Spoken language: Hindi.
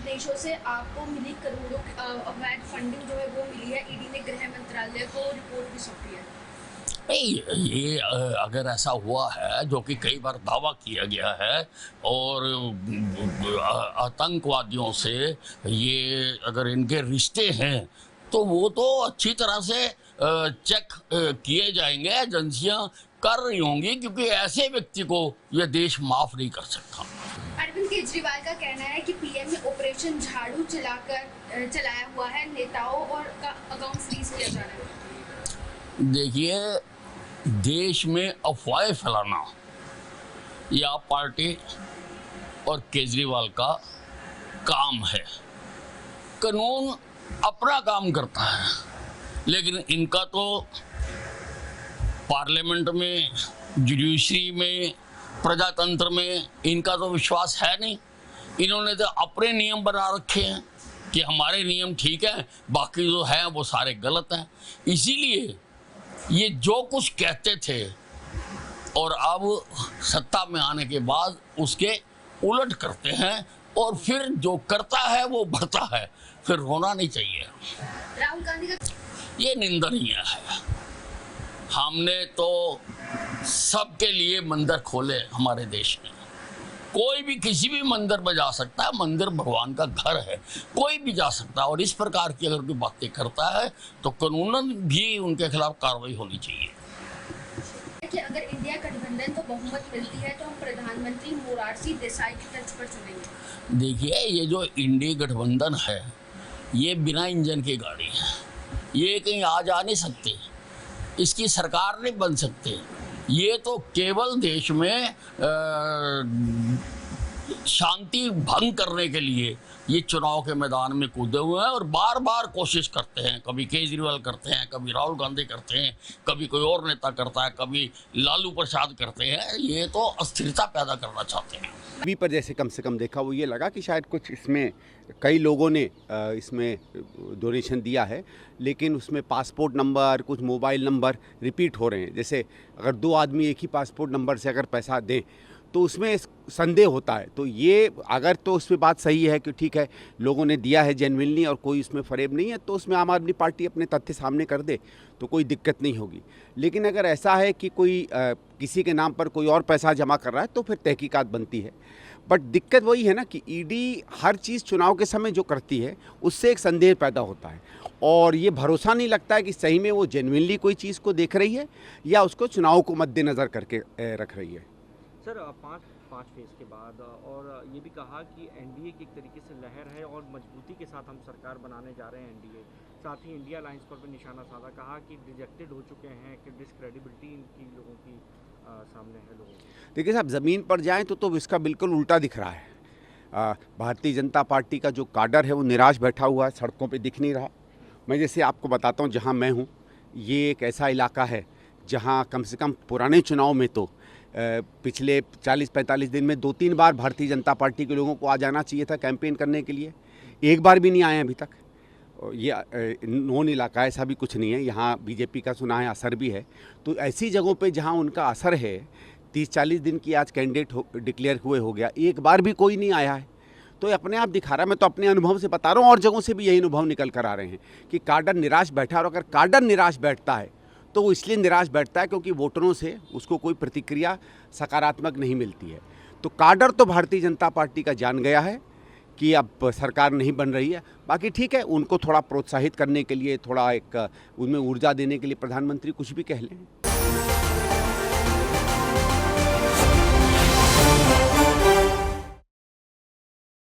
देशों से आपको मिली करोड़ों अवैध फंडिंग जो है वो मिली है। ईडी ने गृह मंत्रालय को रिपोर्ट भी सौंपी है। नहीं, ये अगर ऐसा हुआ है, जो कि कई बार दावा किया गया है, और आतंकवादियों से ये अगर इनके रिश्ते हैं, तो वो तो अच्छी तरह से चेक किए जाएंगे। एजेंसियां कर रही होंगी, क्योंकि ऐसे व्यक्ति को यह देश माफ नहीं कर सकता। अरविंद केजरीवाल का कहना है कि पीएम ने ऑपरेशन झाड़ू चलाया हुआ है, नेताओं और का अकाउंट फ्रीज किया जा रहा है। देखिए, देश में अफवाहें फैलाना ये आप पार्टी और केजरीवाल का काम है। कानून अपना काम करता है, लेकिन इनका तो पार्लियामेंट में, जुडिशरी में, प्रजातंत्र में इनका तो विश्वास है नहीं। इन्होंने तो अपने नियम बना रखे हैं कि हमारे नियम ठीक है, बाकी जो हैं वो सारे गलत हैं। इसीलिए ये जो कुछ कहते थे और अब सत्ता में आने के बाद उसके उलट करते हैं, और फिर जो करता है वो बढ़ता है। फिर होना नहीं चाहिए। राहुल गांधी का ये निंदनीय है। हमने तो सबके लिए मंदिर खोले हमारे देश में। कोई भी किसी भी मंदिर में जा सकता है, मंदिर भगवान का घर है, कोई भी जा सकता है। और इस प्रकार की अगर कोई बातें करता है तो कानूनन भी उनके खिलाफ कार्रवाई होनी चाहिए। कि अगर इंडिया गठबंधन को बहुमत मिलती है तो हम प्रधानमंत्री मोरारजी देसाई की तर्ज पर चुनेंगे। देखिए, ये जो इंडी गठबंधन है, ये बिना इंजन की गाड़ी है। ये कहीं आ जा नहीं सकते, इसकी सरकार नहीं बन सकते। ये तो केवल देश में शांति भंग करने के लिए ये चुनाव के मैदान में कूदे हुए हैं, और बार बार कोशिश करते हैं। कभी केजरीवाल करते हैं, कभी राहुल गांधी करते हैं, कभी कोई और नेता करता है, कभी लालू प्रसाद करते हैं। ये तो अस्थिरता पैदा करना चाहते हैं। अभी पर जैसे कम से कम देखा, वो ये लगा कि शायद कुछ इसमें कई लोगों ने इसमें डोनेशन दिया है, लेकिन उसमें पासपोर्ट नंबर, कुछ मोबाइल नंबर रिपीट हो रहे हैं। जैसे अगर दो आदमी एक ही पासपोर्ट नंबर से अगर पैसा दें तो उसमें संदेह होता है। तो ये अगर तो उसमें बात सही है कि ठीक है, लोगों ने दिया है जेन्युइनली और कोई उसमें फरेब नहीं है, तो उसमें आम आदमी पार्टी अपने तथ्य सामने कर दे तो कोई दिक्कत नहीं होगी। लेकिन अगर ऐसा है कि कोई किसी के नाम पर कोई और पैसा जमा कर रहा है तो फिर तहकीकात बनती है। बट दिक्कत वही है ना कि ईडी हर चीज़ चुनाव के समय जो करती है उससे एक संदेह पैदा होता है, और ये भरोसा नहीं लगता है कि सही में वो जेन्युइनली कोई चीज़ को देख रही है या उसको चुनाव को मद्देनज़र करके रख रही है। सर, पाँच फेज़ के बाद और ये भी कहा कि एनडीए की एक तरीके से लहर है और मजबूती के साथ हम सरकार बनाने जा रहे हैं एनडीए। साथ ही इंडिया अलायंस पर भी निशाना साधा, कहा कि रिजेक्टेड हो चुके हैं, कि डिसक्रेडिबिलिटी इनकी लोगों की सामने है लोगों की। देखिए साहब, ज़मीन पर जाएं तो इसका बिल्कुल उल्टा दिख रहा है। भारतीय जनता पार्टी का जो काडर है वो निराश बैठा हुआ है, सड़कों पे दिख नहीं रहा। मैं जैसे आपको बताता हूँ, जहाँ मैं हूँ ये एक ऐसा इलाका है जहाँ कम से कम पुराने चुनाव में तो पिछले 40-45 दिन में 2-3 बार भारतीय जनता पार्टी के लोगों को आ जाना चाहिए था कैंपेन करने के लिए। एक बार भी नहीं आए अभी तक। ये नॉन इलाका, ऐसा भी कुछ नहीं है। यहाँ बीजेपी का सुना है असर भी है। तो ऐसी जगहों पे जहाँ उनका असर है, 30-40 दिन की आज कैंडिडेट डिक्लेयर हुए हो गया, एक बार भी कोई नहीं आया है। तो ये अपने आप दिखा रहा है। मैं तो अपने अनुभव से बता रहा हूँ, और जगहों से भी यही अनुभव निकल कर आ रहे हैं कि काडर निराश बैठा है। और अगर काडर निराश बैठता है तो वो इसलिए निराश बैठता है क्योंकि वोटरों से उसको कोई प्रतिक्रिया सकारात्मक नहीं मिलती है। तो काडर तो भारतीय जनता पार्टी का जान गया है कि अब सरकार नहीं बन रही है। बाकी ठीक है, उनको थोड़ा प्रोत्साहित करने के लिए, थोड़ा एक उनमें ऊर्जा देने के लिए प्रधानमंत्री कुछ भी कह लें।